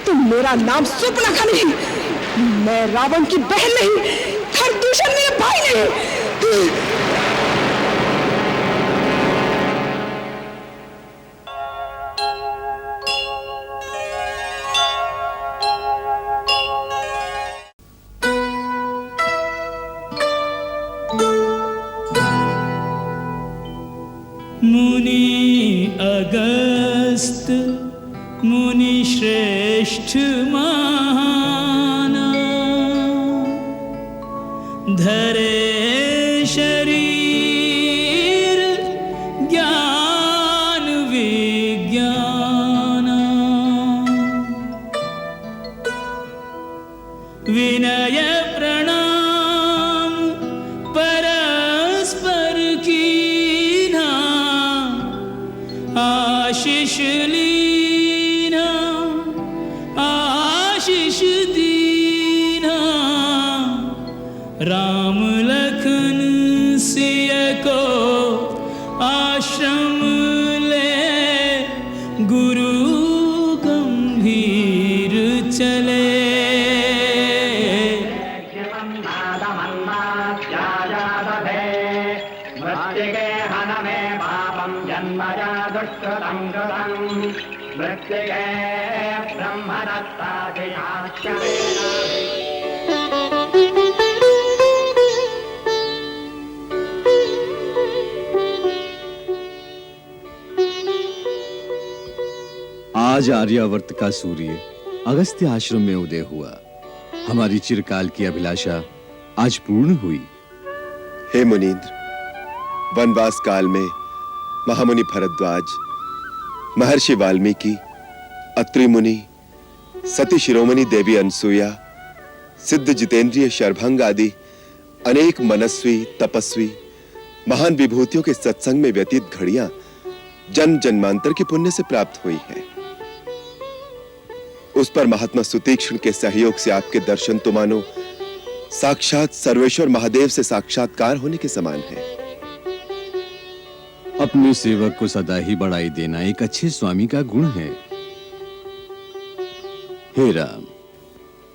तो मेरा नाम सुपनखा नहीं, मैं रावण की बहन नहीं, खरदूषण मेरे भाई नहीं। मुनि अगस्त मुनि श्रेष्ठ महान, धरे शरीर ज्ञान विज्ञान, विनय प्रणाम परस्पर कीन्हा, आशीष लीना आशीष दीना, राम लखन सिय को आश्रम ले, गुरु गंभीर चले। आज आर्यावर्त का सूर्य अगस्त्य आश्रम में उदय हुआ। हमारी चिरकाल की अभिलाषा आज पूर्ण हुई। हे मुनीन्द्र, वनवास काल में महामुनि भरद्वाज, महर्षि वाल्मीकि, अत्रि मुनि, सती शिरोमणि देवी अनसुया, सिद्ध जितेंद्रिय शरभंग आदि अनेक मनस्वी तपस्वी महान विभूतियों के सत्संग में व्यतीत घड़ियां जन्म जन्मांतर के पुण्य से प्राप्त हुई है। उस पर महात्मा सुतीक्ष्ण के सहयोग से आपके दर्शन तो मानो साक्षात सर्वेश्वर महादेव से साक्षात्कार होने के समान है। अपने सेवक को सदा ही बढ़ाई देना एक अच्छे स्वामी का गुण है। हे राम,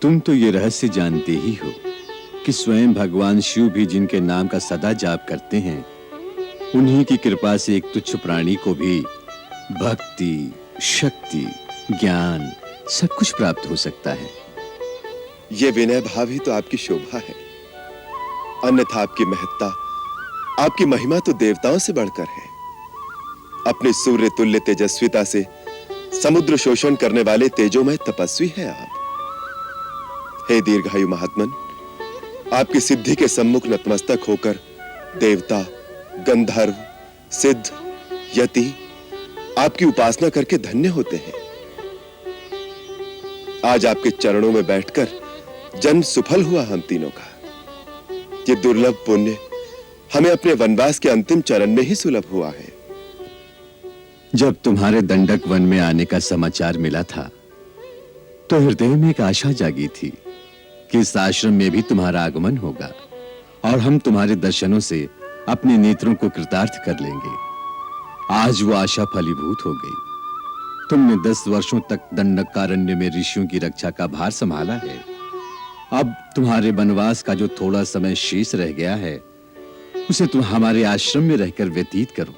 तुम तो ये रहस्य जानते ही हो कि स्वयं भगवान शिव भी जिनके नाम का सदा जाप करते हैं, उन्हीं की कृपा से एक तुच्छ प्राणी को भी भक्ति, शक्ति, ज्ञान सब कुछ प्राप्त हो सकता है। ये विनय भाव ही तो आपकी शोभा है, अन्यथा आपकी महत्ता, आपकी महिमा तो देवताओं से बढ़कर है। अपनी सूर्य तुल्य तेजस्विता से समुद्र शोषण करने वाले तेजोमय तपस्वी हैं आप। हे दीर्घायु महात्मन, आपकी सिद्धि के सम्मुख नतमस्तक होकर देवता, गंधर्व, सिद्ध, यति आपकी उपासना करके धन्य होते हैं। आज आपके चरणों में बैठकर जन्म सुफल हुआ हम तीनों का। ये दुर्लभ पुण्य हमें अपने वनवास के अंतिम चरण में ही सुलभ हुआ है। जब तुम्हारे दंडक वन में आने का समाचार मिला था, तो हृदय में एक आशा जागी थी कि इस आश्रम में भी तुम्हारा आगमन होगा और हम तुम्हारे दर्शनों से अपने नेत्रों को कृतार्थ कर लेंगे। आज वो आशा फलीभूत हो गई। तुमने 10 वर्षों तक दंडकारण्य में ऋषियों की रक्षा का भार संभाला है। अब तुम्हारे वनवास का जो थोड़ा समय शेष रह गया है, उसे तुम हमारे आश्रम में रहकर व्यतीत करो।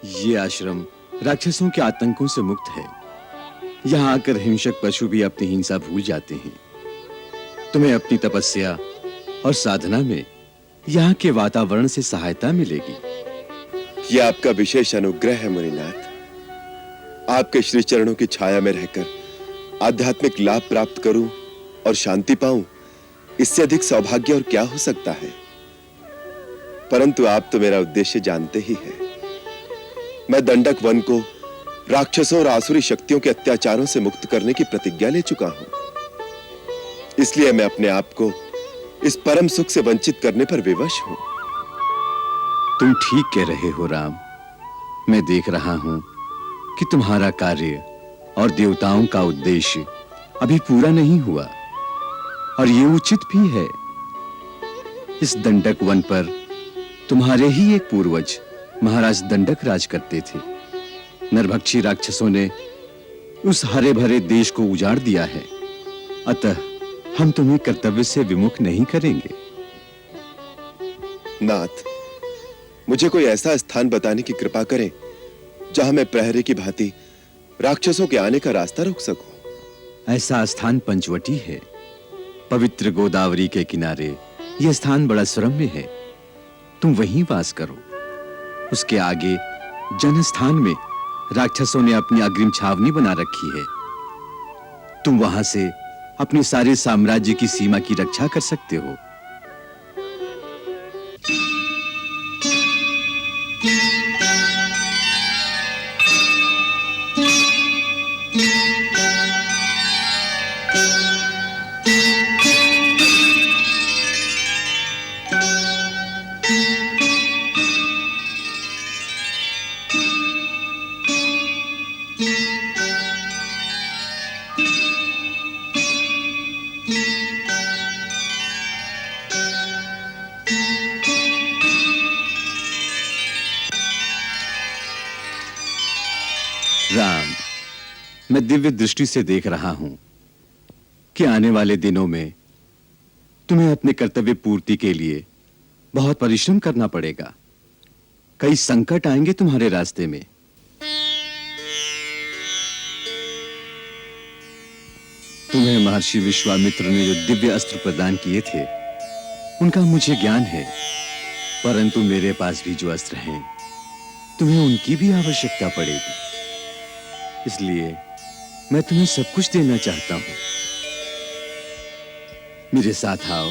ये आश्रम राक्षसों के आतंकों से मुक्त है। यहाँ आकर हिंसक पशु भी अपनी हिंसा भूल जाते हैं। तुम्हें अपनी तपस्या और साधना में यहाँ के वातावरण से सहायता मिलेगी। यह आपका विशेष अनुग्रह है मुनिनाथ। आपके श्री चरणों की छाया में रहकर आध्यात्मिक लाभ प्राप्त करूं और शांति पाऊं, इससे अधिक सौभाग्य और क्या हो सकता है। परंतु आप तो मेरा उद्देश्य जानते ही हैं। मैं दंडक वन को राक्षसों और आसुरी शक्तियों के अत्याचारों से मुक्त करने की प्रतिज्ञा ले चुका हूं। इसलिए मैं अपने आप को इस परम सुख से वंचित करने पर विवश हूं। तुम ठीक कह रहे हो राम। मैं देख रहा हूं कि तुम्हारा कार्य और देवताओं का उद्देश्य अभी पूरा नहीं हुआ, और ये उचित भी है। इस दंडक वन पर तुम्हारे ही एक पूर्वज महाराज दंडक राज करते थे। नरभक्षी राक्षसों ने उस हरे भरे देश को उजाड़ दिया है, अतः हम तुम्हें कर्तव्य से विमुख नहीं करेंगे। नाथ, मुझे कोई ऐसा स्थान बताने की कृपा करें जहां मैं प्रहरी की भांति राक्षसों के आने का रास्ता रोक सकूं। ऐसा स्थान पंचवटी है, पवित्र गोदावरी के किनारे। यह स्थान बड़ा सुरम्य है, तुम वहीं वास करो। उसके आगे जनस्थान में राक्षसों ने अपनी अग्रिम छावनी बना रखी है। तुम वहां से अपने सारे साम्राज्य की सीमा की रक्षा कर सकते हो। राम, मैं दिव्य दृष्टि से देख रहा हूं कि आने वाले दिनों में तुम्हें अपने कर्तव्य पूर्ति के लिए बहुत परिश्रम करना पड़ेगा। कई संकट आएंगे तुम्हारे रास्ते में। तुम्हें महर्षि विश्वामित्र ने जो दिव्य अस्त्र प्रदान किए थे, उनका मुझे ज्ञान है, परंतु मेरे पास भी जो अस्त्र हैं, तुम्हें उनकी भी आवश्यकता पड़ेगी। इसलिए मैं तुम्हें सब कुछ देना चाहता हूं। मेरे साथ आओ।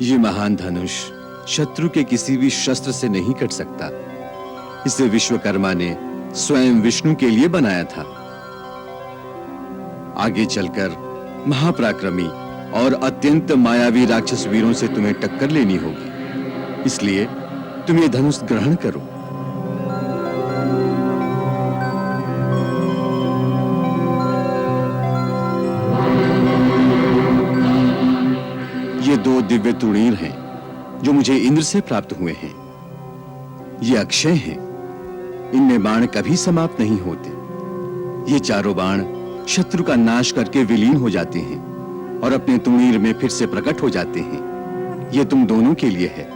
ये महान धनुष शत्रु के किसी भी शस्त्र से नहीं कट सकता। इसे विश्वकर्मा ने स्वयं विष्णु के लिए बनाया था। आगे चलकर महापराक्रमी और अत्यंत मायावी राक्षस वीरों से तुम्हें टक्कर लेनी होगी। इसलिए तुम ये धनुष ग्रहण करो। ये दो दिव्य तुणीर हैं जो मुझे इंद्र से प्राप्त हुए हैं। ये अक्षय हैं, इनमें बाण कभी समाप्त नहीं होते। ये चारों बाण शत्रु का नाश करके विलीन हो जाते हैं और अपने तुणीर में फिर से प्रकट हो जाते हैं। ये तुम दोनों के लिए है,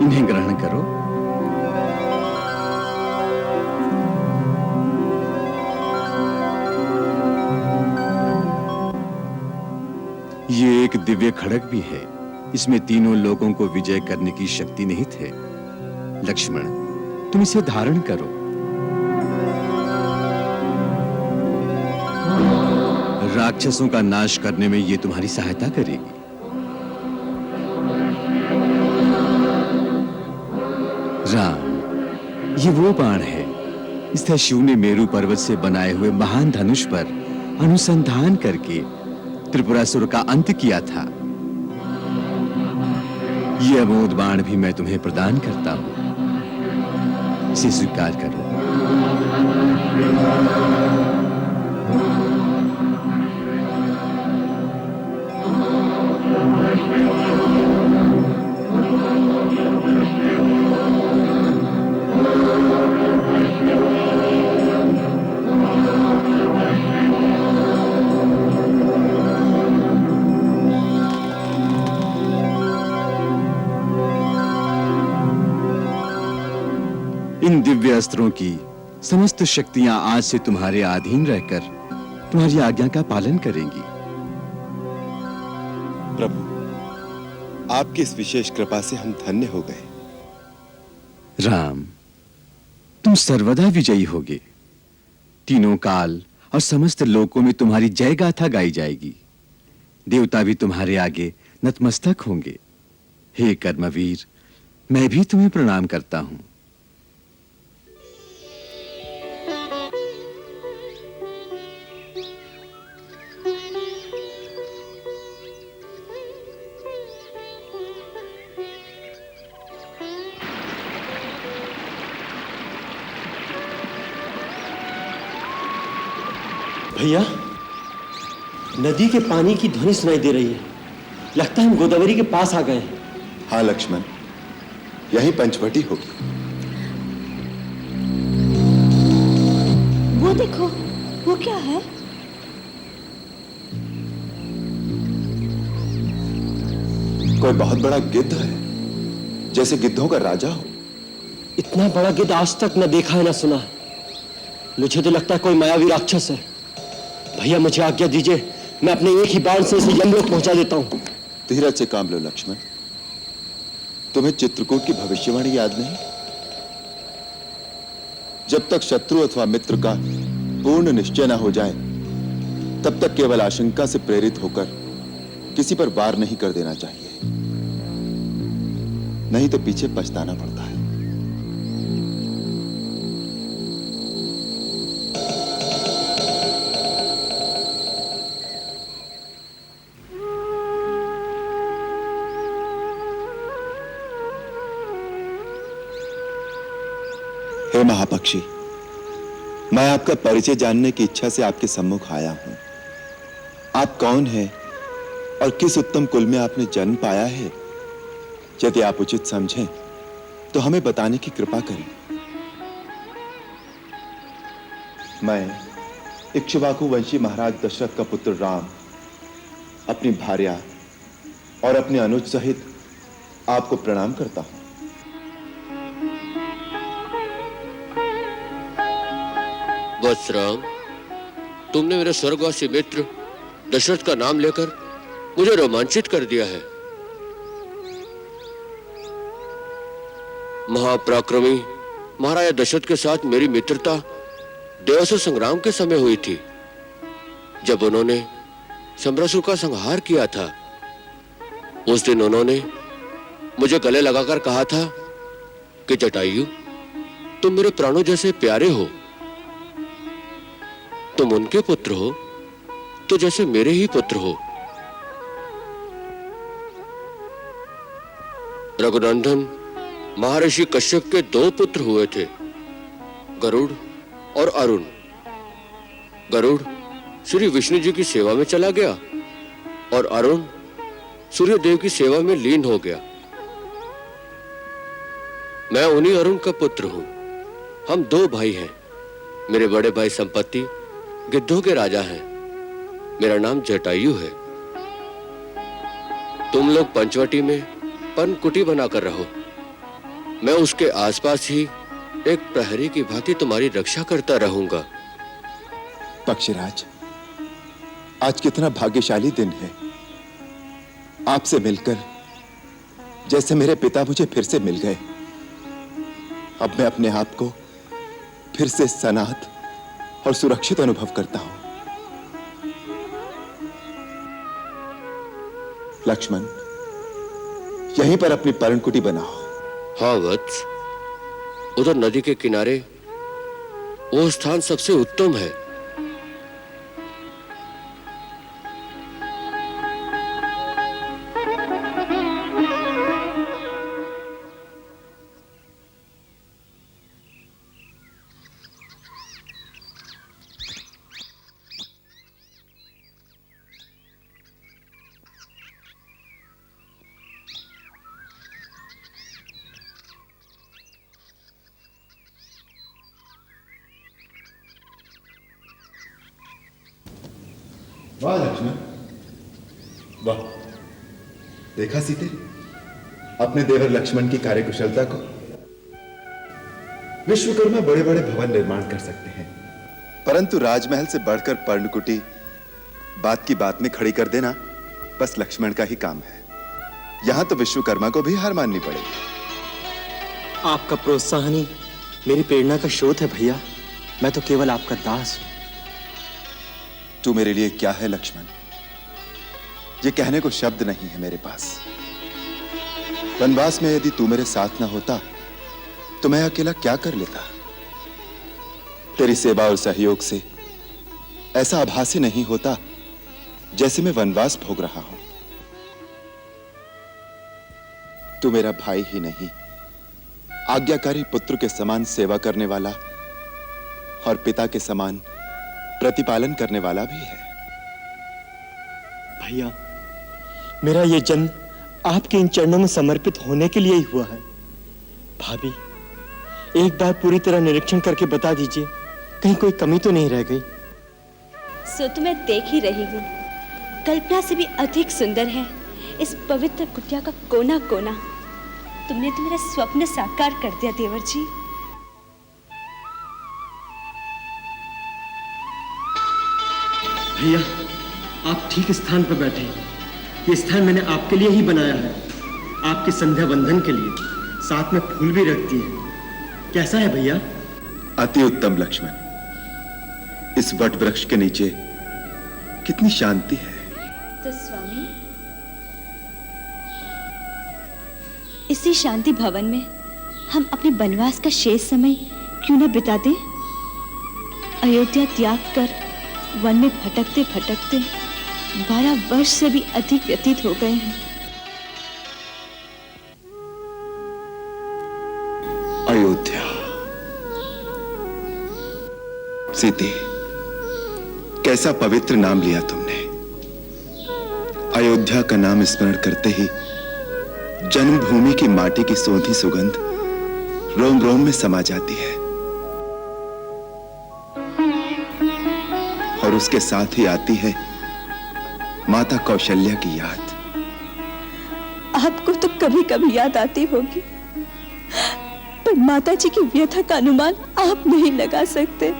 इन्हें ग्रहण करो। ये एक दिव्य खड्ग भी है। इसमें तीनों लोगों को विजय करने की शक्ति निहित है। लक्ष्मण, तुम इसे धारण करो। राक्षसों का नाश करने में यह तुम्हारी सहायता करेगी। राम, ये वो बाण है, इससे शिव ने मेरु पर्वत से बनाए हुए महान धनुष पर अनुसंधान करके त्रिपुरासुर का अंत किया था। यह अमोघ बाण भी मैं तुम्हें प्रदान करता हूं, इसे स्वीकार करो। इन दिव्य अस्त्रों की समस्त शक्तियां आज से तुम्हारे अधीन रहकर तुम्हारी आज्ञा का पालन करेंगी। प्रभु, आपकी इस विशेष कृपा से हम धन्य हो गए। राम, तुम सर्वदा विजयी होगे। तीनों काल और समस्त लोकों में तुम्हारी जय गाथा गाई जाएगी। देवता भी तुम्हारे आगे नतमस्तक होंगे। हे कर्मवीर, मैं भी तुम्हें प्रणाम करता हूं। भैया, नदी के पानी की ध्वनि सुनाई दे रही है। लगता है हम गोदावरी के पास आ गए हैं। हाँ लक्ष्मण, यही पंचवटी होगी। वो देखो, वो क्या है? कोई बहुत बड़ा गिद्ध है, जैसे गिद्धों का राजा हो। इतना बड़ा गिद्ध आज तक न देखा है न सुना। मुझे तो लगता है कोई मायावी राक्षस है। भैया मुझे आज्ञा दीजिए, मैं अपने एक ही बाण से इसे यमलोक पहुंचा देता हूं। धीरज से काम लो लक्ष्मण। तुम्हें चित्रकूट की भविष्यवाणी याद नहीं? जब तक शत्रु अथवा मित्र का पूर्ण निश्चय न हो जाए, तब तक केवल आशंका से प्रेरित होकर किसी पर वार नहीं कर देना चाहिए, नहीं तो पीछे पछताना पड़ता है। हे महापक्षी, मैं आपका परिचय जानने की इच्छा से आपके सम्मुख आया हूं। आप कौन हैं और किस उत्तम कुल में आपने जन्म पाया है? यदि आप उचित समझें तो हमें बताने की कृपा करें। मैं इक्ष्वाकु वंशी महाराज दशरथ का पुत्र राम अपनी भार्या और अपने अनुज सहित आपको प्रणाम करता हूं। वत्स राम, तुमने मेरे स्वर्गवासी मित्र दशरथ का नाम लेकर मुझे रोमांचित कर दिया है। महापराक्रमी महाराजा दशरथ के साथ मेरी मित्रता देवासुर संग्राम के समय हुई थी, जब उन्होंने सम्रासुर का संहार किया था। उस दिन उन्होंने मुझे गले लगाकर कहा था कि जटायु, तुम मेरे प्राणों जैसे प्यारे हो। तुम उनके पुत्र हो तो जैसे मेरे ही पुत्र हो। रघुनंदन महर्षि कश्यप के 2 पुत्र हुए थे, गरुड़ और अरुण। गरुड़ श्री विष्णु जी की सेवा में चला गया और अरुण सूर्य देव की सेवा में लीन हो गया। मैं उन्हीं अरुण का पुत्र हूं। हम 2 भाई हैं। मेरे बड़े भाई संपत्ति गिद्धों के राजा हैं। मेरा नाम जटायु है। तुम लोग पंचवटी में पनकुटी बनाकर रहो। मैं उसके आसपास ही एक प्रहरी की भांति तुम्हारी रक्षा करता रहूंगा। पक्षीराज, आज कितना भाग्यशाली दिन है। आपसे मिलकर जैसे मेरे पिता मुझे फिर से मिल गए। अब मैं अपने आप को फिर से सनाथ और सुरक्षित अनुभव करता हूं। लक्ष्मण, यहीं पर अपनी पर्णकुटी बनाओ। हाँ वत्स, उधर नदी के किनारे वो स्थान सबसे उत्तम है। वाह लक्ष्मण, वाह। देखा सीते अपने देवर लक्ष्मण की कार्यकुशलता को। विश्वकर्मा बड़े बड़े भवन निर्माण कर सकते हैं, परंतु राजमहल से बढ़कर पर्णकुटी बात की बात में खड़ी कर देना बस लक्ष्मण का ही काम है। यहां तो विश्वकर्मा को भी हार माननी पड़ेगी। आपका प्रोत्साहन ही मेरी प्रेरणा का स्रोत है भैया। मैं तो केवल आपका दास हूं। तू मेरे लिए क्या है लक्ष्मण, ये कहने को शब्द नहीं है मेरे पास। वनवास में यदि तू मेरे साथ ना होता तो मैं अकेला क्या कर लेता। तेरी सेवा और सहयोग से ऐसा आभास ही नहीं होता जैसे मैं वनवास भोग रहा हूं। तू मेरा भाई ही नहीं, आज्ञाकारी पुत्र के समान सेवा करने वाला और पिता के समान प्रतिपालन करने वाला भी है। भैया, मेरा ये जन्म आपके इन चरणों में समर्पित होने के लिए ही हुआ है। भाभी, एक बार पूरी तरह निरीक्षण करके बता दीजिए, कहीं कोई कमी तो नहीं रह गई। सो तो मैं देख ही रही हूँ, कल्पना से भी अधिक सुंदर है इस पवित्र कुटिया का कोना कोना। तुमने तो मेरा स्वप्न साकार कर दिया देवर जी। भैया, आप ठीक स्थान पर बैठे हैं। ये स्थान मैंने आपके लिए ही बनाया है, आपके संध्या बंधन के लिए। साथ में फूल भी रख दिए हैं। कैसा है भैया? अति उत्तम लक्ष्मण। इस वट वृक्ष के नीचे कितनी शांति है। तो स्वामी, इसी शांति भवन में हम अपने वनवास का शेष समय क्यों न बिता दें? अयोध्या त्याग कर वन में भटकते भटकते 12 वर्ष से भी अधिक व्यतीत हो गए हैं। अयोध्या। सीते, कैसा पवित्र नाम लिया तुमने। अयोध्या का नाम स्मरण करते ही जन्मभूमि की माटी की सोंधी सुगंध रोम रोम में समा जाती है, और उसके साथ ही आती है माता कौशल्या की याद। आपको तो कभी कभी याद आती होगी, पर माता जी की व्यथा का अनुमान आप नहीं लगा सकते।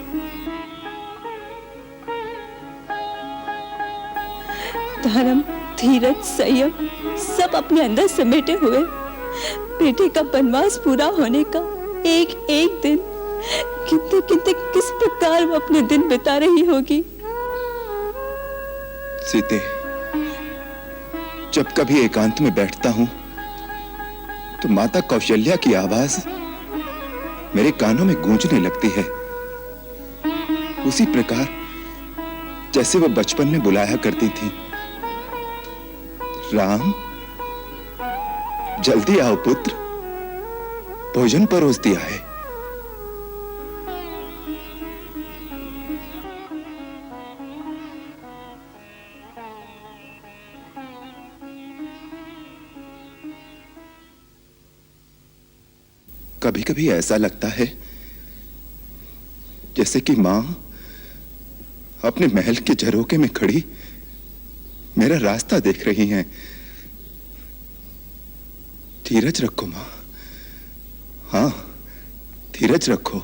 धर्म, धीरज, संयम सब अपने अंदर समेटे हुए बेटे का वनवास पूरा होने का एक एक दिन कितने कितने किस प्रकार वो अपने दिन बिता रही होगी। सीते, जब कभी एकांत में बैठता हूं तो माता कौशल्या की आवाज मेरे कानों में गूंजने लगती है, उसी प्रकार जैसे वो बचपन में बुलाया करती थी। राम, जल्दी आओ पुत्र, भोजन परोस दिया है। कभी कभी ऐसा लगता है जैसे कि मां अपने महल के झरोखे में खड़ी मेरा रास्ता देख रही हैं। धीरज रखो मां, हाँ धीरज रखो।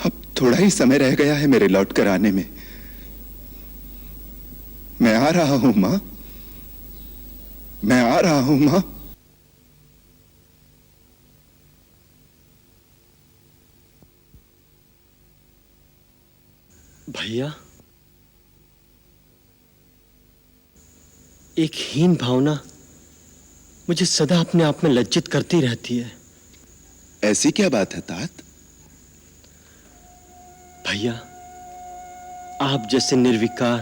अब थोड़ा ही समय रह गया है मेरे लौट कर आने में। मैं आ रहा हूं मां, मैं आ रहा हूं मां। भैया, एक हीन भावना मुझे सदा अपने आप में लज्जित करती रहती है। ऐसी क्या बात है तात? भैया, आप जैसे निर्विकार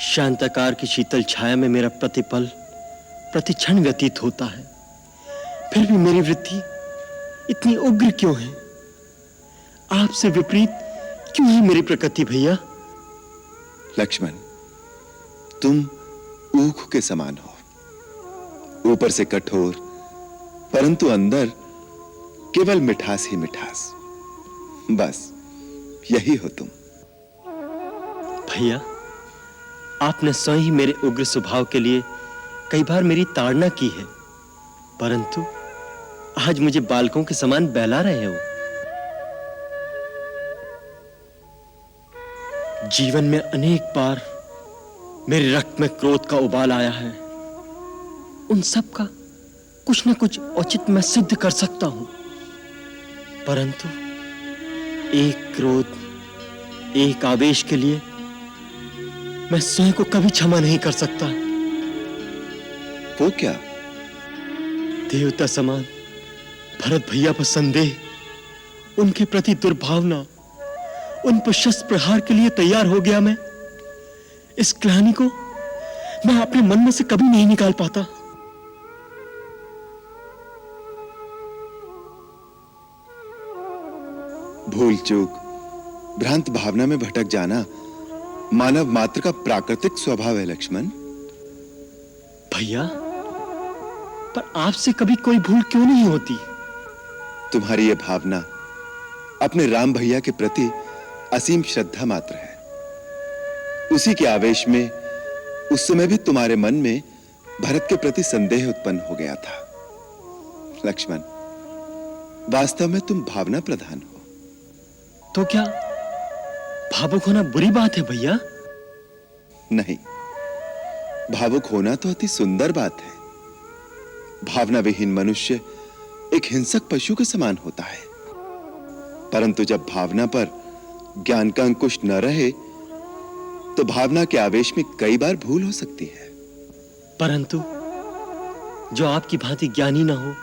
शांताकार की शीतल छाया में मेरा प्रतिपल प्रतिक्षण व्यतीत होता है, फिर भी मेरी वृत्ति इतनी उग्र क्यों है? आपसे विपरीत क्यों है मेरी प्रकृति भैया? लक्ष्मण, तुम ऊख के समान हो, ऊपर से कठोर परंतु अंदर केवल मिठास ही मिठास। बस यही हो तुम। भैया, आपने स्वयं ही मेरे उग्र स्वभाव के लिए कई बार मेरी ताड़ना की है, परंतु आज मुझे बालकों के समान बहला रहे हो। जीवन में अनेक बार मेरे रक्त में क्रोध का उबाल आया है। उन सब का कुछ न कुछ औचित्य मैं सिद्ध कर सकता हूं, परंतु एक क्रोध, एक आवेश के लिए मैं स्वयं को कभी क्षमा नहीं कर सकता। वो क्या? देवता समान भरत भैया पर संदेह, उनके प्रति दुर्भावना, उन पर शस्त्र प्रहार के लिए तैयार हो गया मैं। इस ग्लानि को मैं अपने मन में से कभी नहीं निकाल पाता। भूल चूक भ्रांत भावना में भटक जाना मानव मात्र का प्राकृतिक स्वभाव है लक्ष्मण। भैया, पर आपसे कभी कोई भूल क्यों नहीं होती? तुम्हारी यह भावना अपने राम भैया के प्रति असीम श्रद्धा मात्र है। उसी के आवेश में उस समय भी तुम्हारे मन में भरत के प्रति संदेह उत्पन्न हो गया था। लक्ष्मण, वास्तव में तुम भावना प्रधान हो। तो क्या भावुक होना बुरी बात है भैया? नहीं, भावुक होना तो अति सुंदर बात है। भावना विहीन मनुष्य एक हिंसक पशु के समान होता है। परंतु जब भावना पर ज्ञान का अंकुश न रहे तो भावना के आवेश में कई बार भूल हो सकती है। परंतु जो आपकी भांति ज्ञानी ना हो,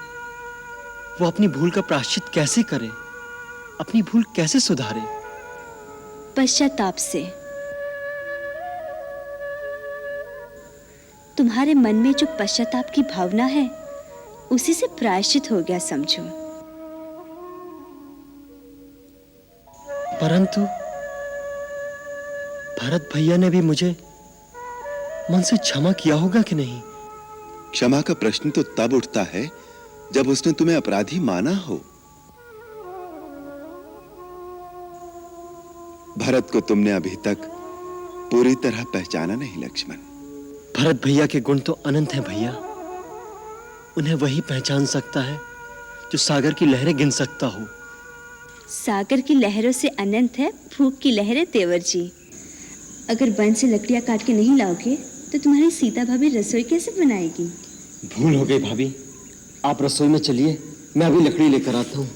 वो अपनी भूल का प्रायश्चित कैसे करे, अपनी भूल कैसे सुधारे? पश्चाताप से। तुम्हारे मन में जो पश्चाताप की भावना है, उसी से प्रायश्चित हो गया समझो। परंतु भरत भैया ने भी मुझे मन से क्षमा किया होगा कि नहीं? क्षमा का प्रश्न तो तब उठता है जब उसने तुम्हें अपराधी माना हो। भरत को तुमने अभी तक पूरी तरह पहचाना नहीं लक्ष्मण। भरत भैया के गुण तो अनंत हैं भैया। उन्हें वही पहचान सकता है जो सागर की लहरें गिन सकता हो। सागर की लहरों से अनंत है भूख की लहरें तेवर जी। अगर वन से लकड़ियां काट के नहीं लाओगे तो तुम्हारी सीता भाभी रसोई कैसे बनाएगी? भूल हो गई भाभी, आप रसोई में चलिए, मैं अभी लकड़ी लेकर आता हूँ।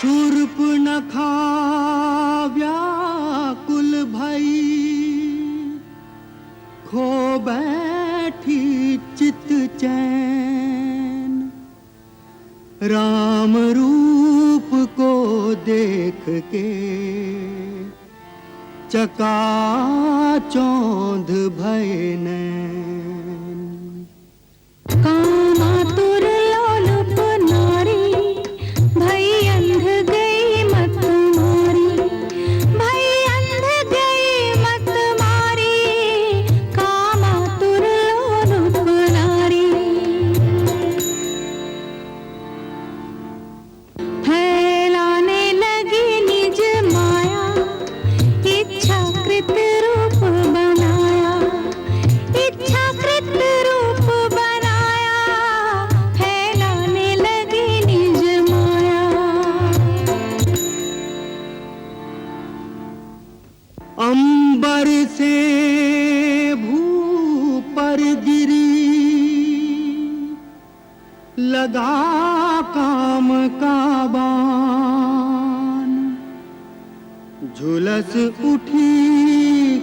शूर्पणखा व्याकुल भई खो बैठी चित चैन। राम रूप को देख के चकाचौंध भय नैन। कामातुर लोलुप नारी भई अंध गई मत मारी। भई अंध गई मत मारी कामातुर लोलुप नारी। फैलाने लगी निज माया इच्छाकृत रूप बनाया। इच्छाकृत रूप बनाया फैलाने लगी निज माया। अंबर से भू पर गिरी लगा काम का बाण। झुलस उठी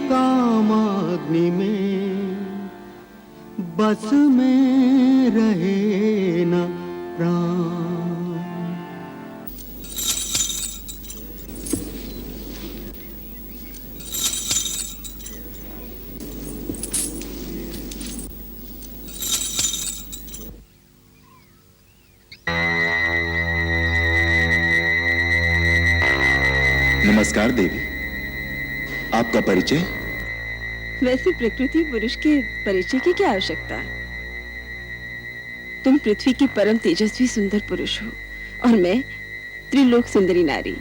कामाग्नि में बस में रहे न प्राण। नमस्कार देवी, आपका परिचय? वैसे प्रकृति पुरुष के परिचय की क्या आवश्यकता? तुम पृथ्वी की परम तेजस्वी सुंदर पुरुष हो और मैं त्रिलोक सुंदरी नारी।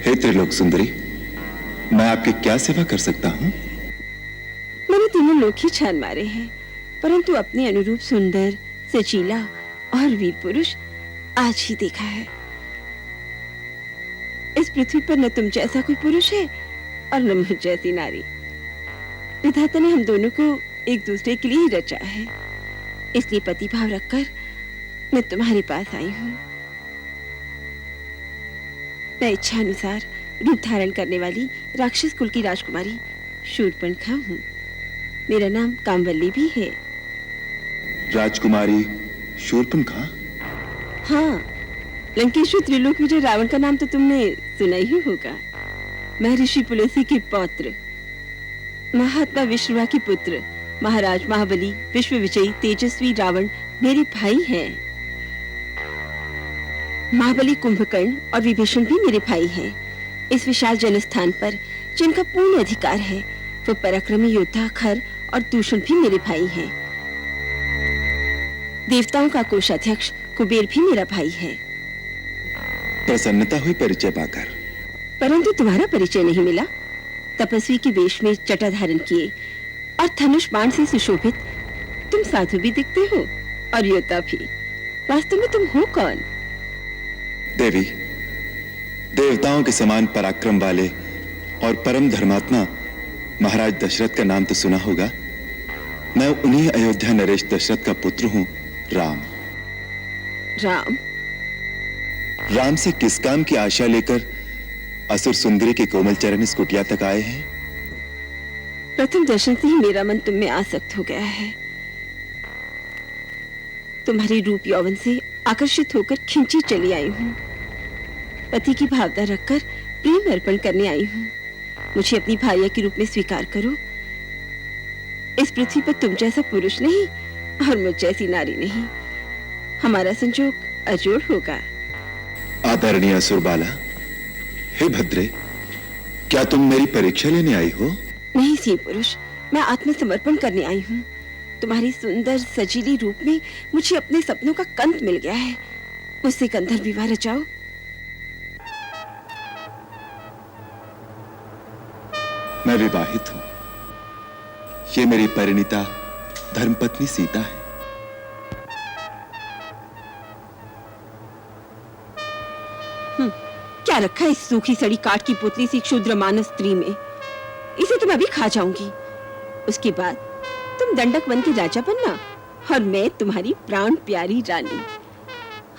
हे त्रिलोक सुंदरी, मैं आपकी क्या सेवा कर सकता हूँ? मैंने तीनों लोक ही छान मारे हैं, परंतु अपने अनुरूप सुंदर, सचीला और वीर पुरुष आज ही देखा है। इस पृथ्वी पर न तुम जैसा कोई पुरुष है और न मुझ जैसी नारी। विधाता ने हम दोनों को एक दूसरे के लिए ही रचा है, इसलिए पति भाव रखकर मैं तुम्हारे पास आई हूँ। मैं इच्छा अनुसार रूप धारण करने वाली राक्षस कुल की राजकुमारी शूर्पणखा हूँ। मेरा नाम कामवल्ली भी है। राजकुमारी शूर्पणखा? हाँ, लंकेश्वर त्रिलोक विजय रावण का नाम तो तुमने सुना ही होगा। महर्षि पुलस्त्य के पौत्र, महात्मा विश्ववा के पुत्र, महाराज महाबली, विश्व विजयी तेजस्वी रावण मेरे भाई हैं। महाबली, कुंभकर्ण और विभीषण भी मेरे भाई हैं। इस विशाल जनस्थान पर जिनका पूर्ण अधिकार है, वो पराक्रमी योद्धा खर और दूषण भी मेरे भाई हैं। देवताओं का कोषाध्यक्ष कुबेर भी मेरा भाई है। प्रसन्नता हुई परिचय पाकर, परंतु तुम्हारा परिचय नहीं मिला। तपस्वी के वेश में जटा धारण किए और धनुष बाण से सुशोभित तुम साधु भी दिखते हो और योद्धा भी। वास्तव में तुम हो कौन? देवी, देवताओं के समान पराक्रम वाले और परम धर्मात्मा महाराज दशरथ का नाम तो सुना होगा। मैं उन्हीं अयोध्या नरेश दशरथ का पुत्र हूं, राम। राम? राम से किस काम की आशा लेकर असुर सुंदरी के कोमल चरण इस कुटिया तक आए हैं? प्रथम दर्शन से ही मेरा मन तुम में आसक्त हो गया है। तुम्हारी रूप यौवन से आकर्षित होकर खिंची चली आई हूँ। पति की भावना रखकर प्रेम अर्पण करने आई हूँ। मुझे अपनी भार्या के रूप में स्वीकार करो। इस पृथ्वी पर तुम जैसा पुरुष नहीं और मुझ जैसी नारी नहीं। हमारा संजोग अजोड़ होगा। आदरणीय असुरबाला, हे भद्रे, क्या तुम मेरी परीक्षा लेने आई हो? नहीं सी पुरुष, मैं आत्मसमर्पण करने आई हूँ। तुम्हारी सुंदर सजीली रूप में मुझे अपने सपनों का कंत मिल गया है। मुझसे गंधर्व विवाह रचाओ। मैं विवाहित हूं। ये मेरी परिणीता धर्मपत्नी सीता है। क्या रखा है इस सूखी सड़ी काठ की पुतली सी क्षुद्र मानव स्त्री में? इसे तो मैं अभी खा जाऊंगी। उसके बाद तुम दंडक वन के राजा बनना और मैं तुम्हारी प्राण प्यारी रानी।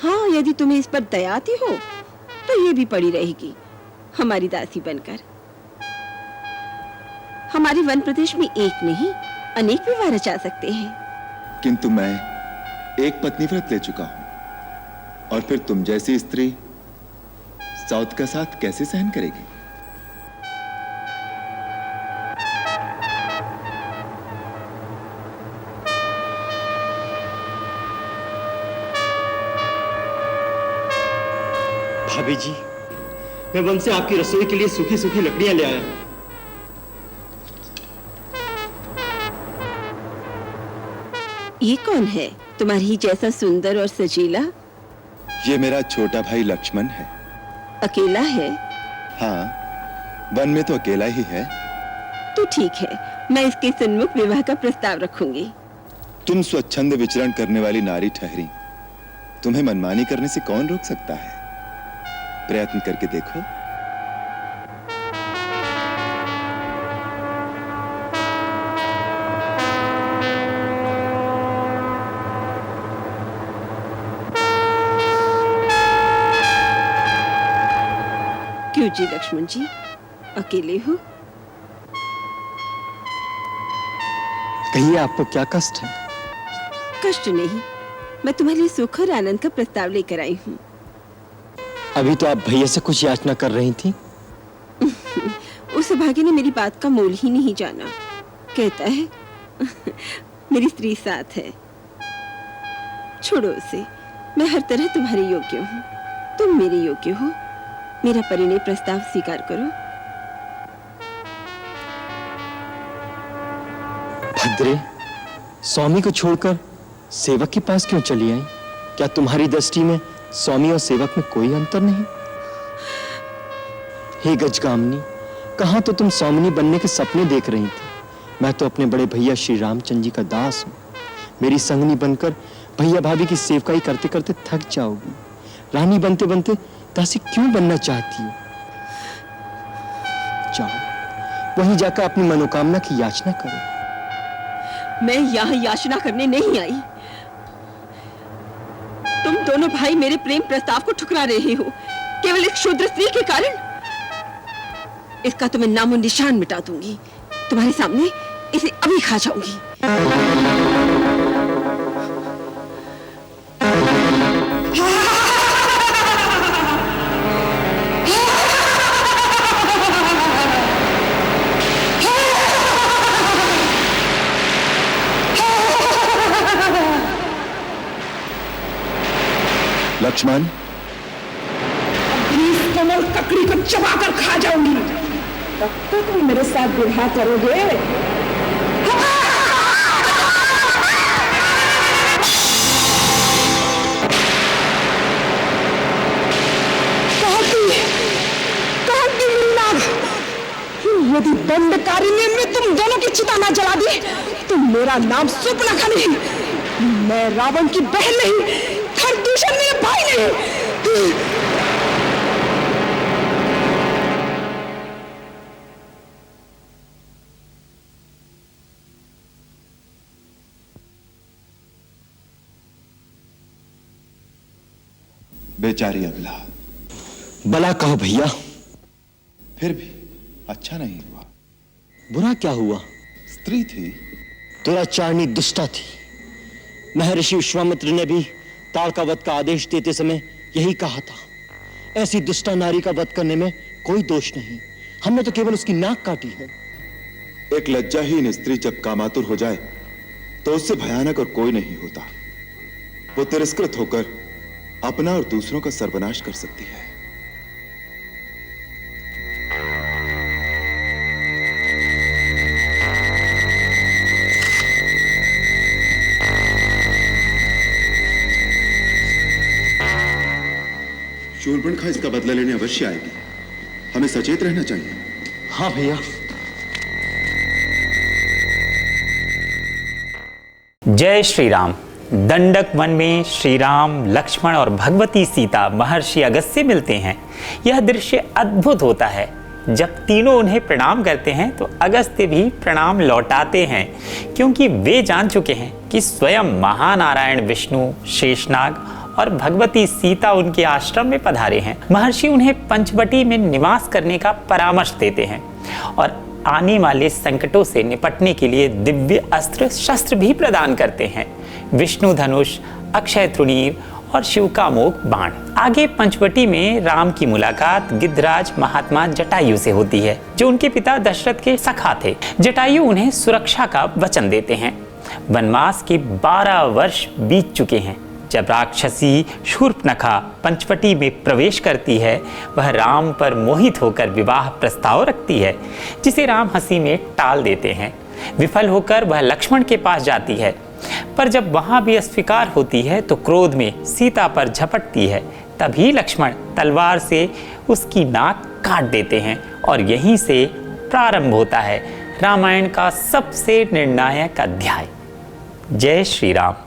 हाँ, यदि तुम्हें इस पर दया आती हो तो ये भी पड़ी रहेगी हमारी दासी बनकर। हमारे वन प्रदेश में एक नहीं अनेक विवाह रचा सकते हैं। किंतु मैं एक पत्नी व्रत ले चुका हूं, और फिर तुम जैसी स्त्री साउथ का साथ कैसे सहन करेगी? भाभी जी, मैं वन से आपकी रसोई के लिए सूखी सूखी लकड़ियां ले आया हूं। ये कौन है तुम्हारी ही जैसा सुंदर और सजीला? ये मेरा छोटा भाई लक्ष्मण है। अकेला है? हाँ, वन में तो अकेला ही है। तो ठीक है, मैं इसके सन्मुख विवाह का प्रस्ताव रखूंगी। तुम स्वच्छंद विचरण करने वाली नारी ठहरी, तुम्हें मनमानी करने से कौन रोक सकता है? प्रयत्न करके देखो। क्यों जी लक्ष्मण जी, अकेले हो? कहिए, आपको क्या कष्ट है? कष्ट नहीं, मैं तुम्हारे लिए सुख और आनंद का प्रस्ताव लेकर आई हूँ। अभी तो आप भैया से कुछ याचना कर रही थी। उस भाग्य ने मेरी बात का मोल ही नहीं जाना। कहता है मेरी स्त्री साथ है। छोड़ो उसे, मैं हर तरह तुम्हारे योग्य हूँ, तुम मेरे योग्य हो। मेरा परिणय प्रस्ताव स्वीकार करो। भद्रे, स्वामी को छोड़कर सेवक के पास क्यों चली आई? क्या तुम्हारी दृष्टि में स्वामी और सेवक में कोई अंतर नहीं? हे गजगामिनी, कहां तो तुम स्वामिनी बनने के सपने देख रही थी। मैं तो अपने बड़े भैया श्री रामचंद्र जी का दास हूं। मेरी संगनी बनकर भैया भाभी की सेवकाई करते करते थक जाओगी। रानी बनते बनते दासी क्यों बनना चाहती हो? जाओ, वहीं जाकर अपनी मनोकामना की याचना करो। मैं यहाँ याचना करने नहीं आई। तुम दोनों भाई मेरे प्रेम प्रस्ताव को ठुकरा रहे हो केवल एक शूद्र स्त्री के कारण। इसका तो मैं नामो निशान मिटा दूंगी। तुम्हारे सामने इसे अभी खा जाऊंगी। लक्ष्मण, अपनी इस कमल ककड़ी को चबाकर खा जाऊंगी, तब तक तुम मेरे साथ विवाह करोगे? यदि दंडकारिणी में तुम दोनों की चिता ना जला दी तो मेरा नाम सुपर्णखा नहीं, मैं रावण की बहन नहीं, खरदूषण मेरे भाई नहीं। बेचारी अबला। भला कहो भैया, फिर भी अच्छा नहीं हुआ। बुरा क्या हुआ? स्त्री थी। दुराचारणी दुष्टा थी। महर्षि विश्वामित्र ने भी ताड़का वध का आदेश देते समय यही कहा था। ऐसी दुष्टा नारी का वध करने में कोई दोष नहीं, हमने तो केवल उसकी नाक काटी है। एक लज्जाहीन स्त्री जब कामातुर हो जाए तो उससे भयानक और कोई नहीं होता। वो तिरस्कृत होकर अपना और दूसरों का सर्वनाश कर सकती है। शूर्पणखा इसका बदला लेने अवश्य आएगी, हमें सचेत रहना चाहिए। हाँ भैया। जय श्री राम। दंडक वन में श्री राम, लक्ष्मण और भगवती सीता महर्षि अगस्त्य से मिलते हैं। यह दृश्य अद्भुत होता है। जब तीनों उन्हें प्रणाम करते हैं तो अगस्त्य भी प्रणाम लौटाते हैं, क्योंकि वे जान चुके हैं कि स्वयं महानारायण विष्णु, शेषनाग और भगवती सीता उनके आश्रम में पधारे हैं। महर्षि उन्हें पंचवटी में निवास करने का परामर्श देते हैं और आने वाले संकटों से निपटने के लिए दिव्य अस्त्र शस्त्र भी प्रदान करते हैं। विष्णु धनुष, अक्षय तृणीर और शिव का अमोघ बाण। आगे पंचवटी में राम की मुलाकात गिद्धराज महात्मा जटायु से होती है, जो उनके पिता दशरथ के सखा थे। जटायु उन्हें सुरक्षा का वचन देते हैं। वनवास के 12 वर्ष बीत चुके हैं। जब राक्षसी शूर्पणखा पंचवटी में प्रवेश करती है, वह राम पर मोहित होकर विवाह प्रस्ताव रखती है, जिसे राम हंसी में टाल देते हैं। विफल होकर वह लक्ष्मण के पास जाती है, पर जब वहां भी अस्वीकार होती है तो क्रोध में सीता पर झपटती है। तभी लक्ष्मण तलवार से उसकी नाक काट देते हैं और यहीं से प्रारंभ होता है रामायण का सबसे निर्णायक अध्याय। जय श्री राम।